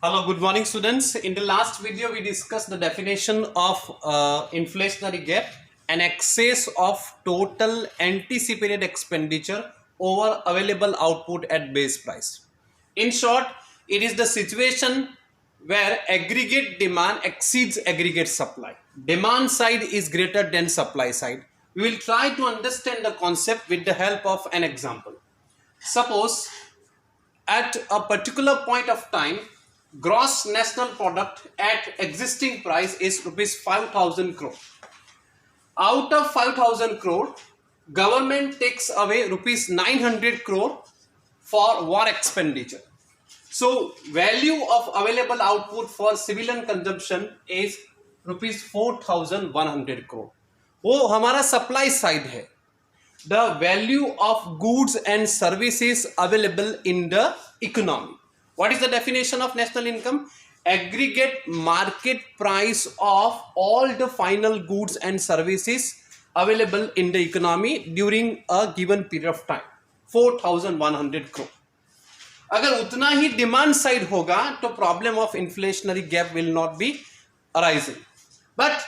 Hello, good morning students. In the last video we discussed the definition of inflationary gap, an excess of total anticipated expenditure over available output at base price. In short, it is the situation where aggregate demand exceeds aggregate supply. Demand side is greater than supply side. We will try to understand the concept with the help of an example. Suppose at a particular point of time, gross national product at existing price is rupees 5,000 crore. Out of 5,000 crore, government takes away rupees 900 crore for war expenditure. So value of available output for civilian consumption is rupees 4,100 crore. वो हमारा supply side है. The value of goods and services available in the economy. What is the definition of national income? Aggregate market price of all the final goods and services available in the economy during a given period of time. 4,100 crore. अगर उतना ही demand side होगा तो problem of inflationary gap will not be arising. But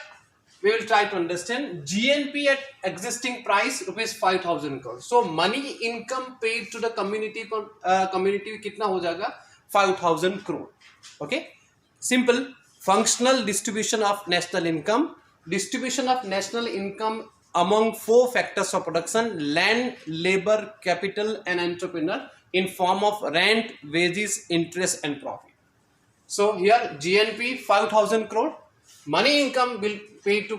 we will try to understand GNP at existing price rupees 5,000 crore. So money income paid to the community community कितना हो जाएगा 5,000 crore. Okay, simple functional distribution of national income. Distribution of national income among four factors of production: land, labor, capital and entrepreneur in form of rent, wages, interest and profit. So here GNP 5,000 crore. Money income will pay to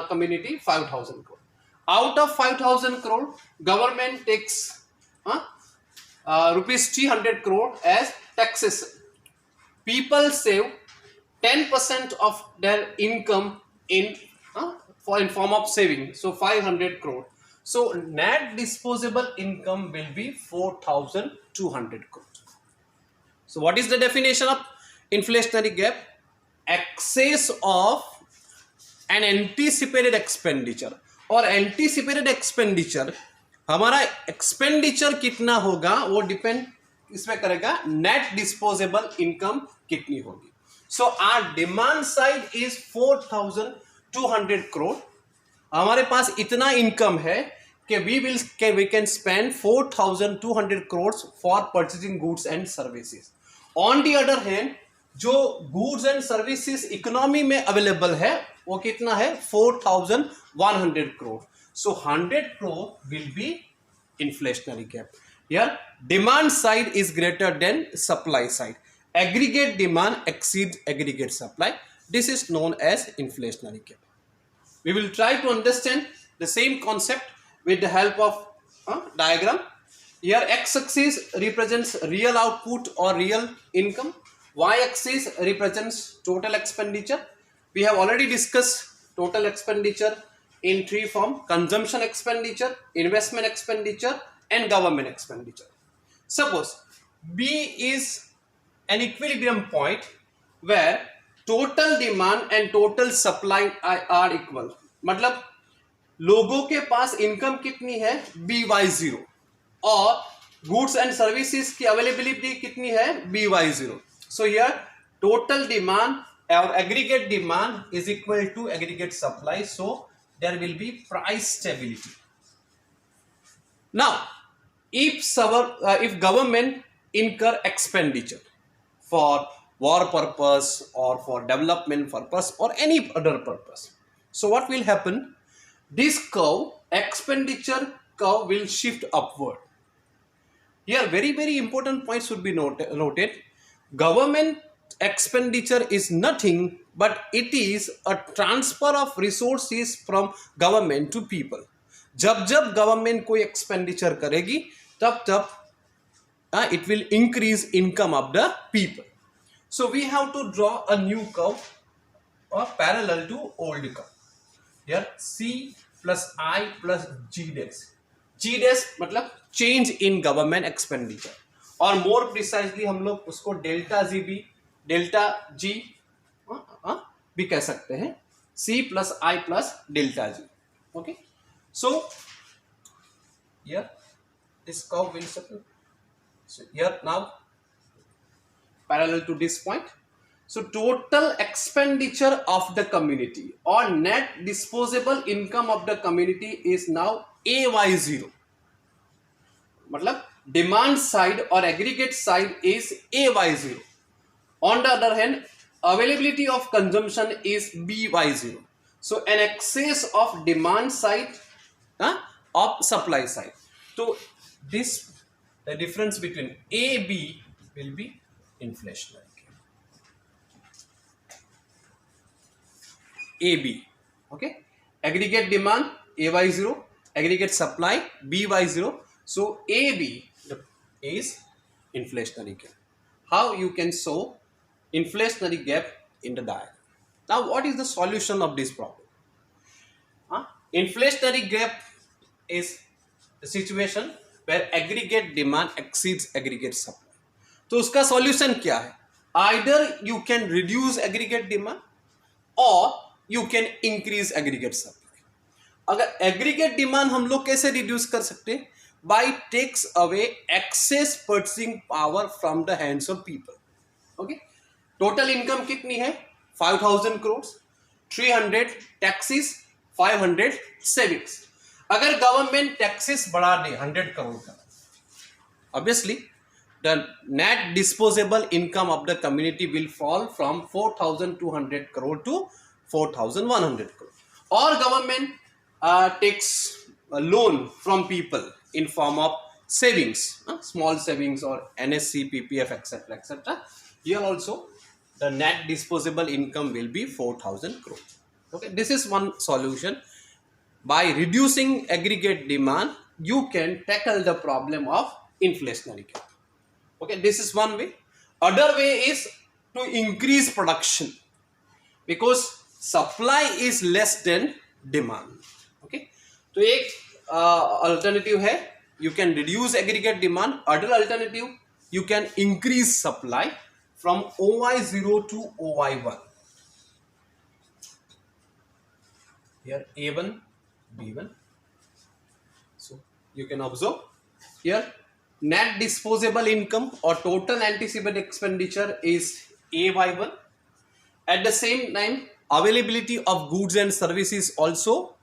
community 5,000 crore. Out of 5,000 crore, government takes rupees 300 crore as taxes. People save 10% of their income in form of saving. So 500 crore. So net disposable income will be 4,200 crore. So what is the definition of inflationary gap? Excess of an anticipated expenditure. और anticipated expenditure हमारा expenditure कितना होगा वो depend इसमें करेगा net disposable income कितनी होगी. So our demand side is 4,200 crore. हमारे पास इतना इनकम है कि we can spend 4,200 crores for purchasing goods and services. On the other hand, जो गुड्स एंड सर्विसेज इकोनॉमी में अवेलेबल है वो कितना है 4,100 करोड़. सो 100 crore will be inflationary gap. Here demand side is greater than supply side. Aggregate demand exceeds aggregate supply. This is known as inflationary gap. We will try to understand the same concept with the help of diagram. Here x-axis represents real output or real income. Y-axis represents total expenditure. We have already discussed total expenditure in three forms: consumption expenditure, investment expenditure and government expenditure. Suppose B is an equilibrium point where total demand and total supply are equal. मतलब लोगों के पास income कितनी है BY0 और goods and services की availability कितनी है BY0. So here total demand or aggregate demand is equal to aggregate supply. So there will be price stability. Now if government incur expenditure for war purpose or for development purpose or any other purpose, so what will happen? This curve, expenditure curve, will shift upward. Here very important points should be noted. Government expenditure is nothing but it is a transfer of resources from government to people. जब government कोई expenditure करेगी तब it will increase income of the people. So we have to draw a new curve or parallel to old curve. Here C plus I plus G dash. G dash मतलब change in government expenditure. और more precisely हम लोग उसको delta G भी कह सकते हैं. C plus I plus delta G. Okay, so here this curve will settle. So here now parallel to this point. So total expenditure of the community or net disposable income of the community is now AY0. मतलब demand side or aggregate side is AY0. On the other hand, availability of consumption is BY0. So an excess of demand side of supply side. So this, the difference between A, B will be inflationary. AB, okay, aggregate demand AY0, aggregate supply BY0. So AB is inflationary gap. How you can show inflationary gap in the diagram? Now, what is the solution of this problem? Inflationary gap is the situation where aggregate demand exceeds aggregate supply. तो उसका solution क्या है? Either you can reduce aggregate demand or you can increase aggregate supply. अगर aggregate demand हम लोग कैसे reduce कर सकते हैं? By takes away excess purchasing power from the hands of people. Okay? Total income कितनी है? 5,000 crores, 300 taxes, 500 savings. अगर गवर्नमेंट टैक्सेस बढ़ा दे 100 करोड़ का, obviously the net disposable income of the community will fall from 4,200 crore to 4,100 crore. Or government takes a loan from people in form of savings, small savings or NSC, PPF, etc., etc. Here also the net disposable income will be 4,000 crore. Okay, this is one solution. By reducing aggregate demand, you can tackle the problem of inflationary gap. Okay, this is one way. Other way is to increase production because supply is less than demand. Okay, तो एक alternative है, you can reduce aggregate demand. Other alternative, you can increase supply from OY0 to OY1. Here A1, B1. So you can observe here net disposable income or total anticipated expenditure is AY1. At the same time, availability of goods and services also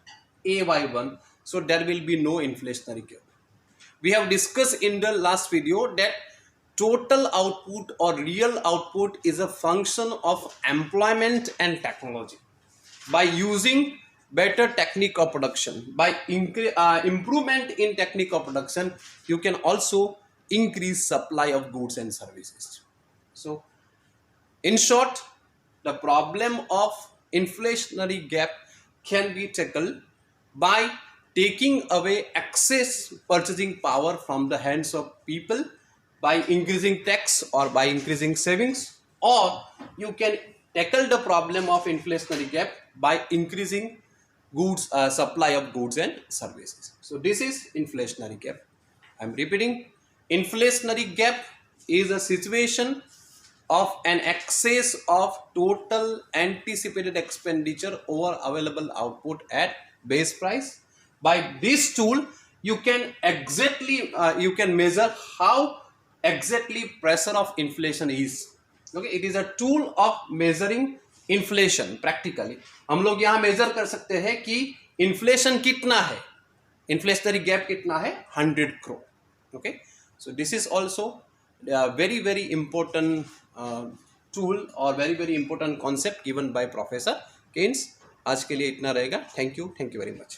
AY1. So there will be no inflationary gap. We have discussed in the last video that total output or real output is a function of employment and technology. By using better technique of production, by improvement in technique of production, you can also increase supply of goods and services. So in short, the problem of inflationary gap can be tackled by taking away excess purchasing power from the hands of people by increasing tax or by increasing savings, or you can tackle the problem of inflationary gap by increasing goods supply of goods and services. So this is inflationary gap. I am repeating, inflationary gap is a situation of an excess of total anticipated expenditure over available output at base price. By this tool, you can exactly you can measure how exactly pressure of inflation is. Okay, it is a tool of measuring inflation. Practically हम लोग यहाँ major कर सकते हैं कि inflation कितना है, inflationary gap कितना है, 100 crore. Okay, so this is also very very important tool और very very important concept given by professor Keynes. आज के लिए इतना रहेगा. Thank you very much.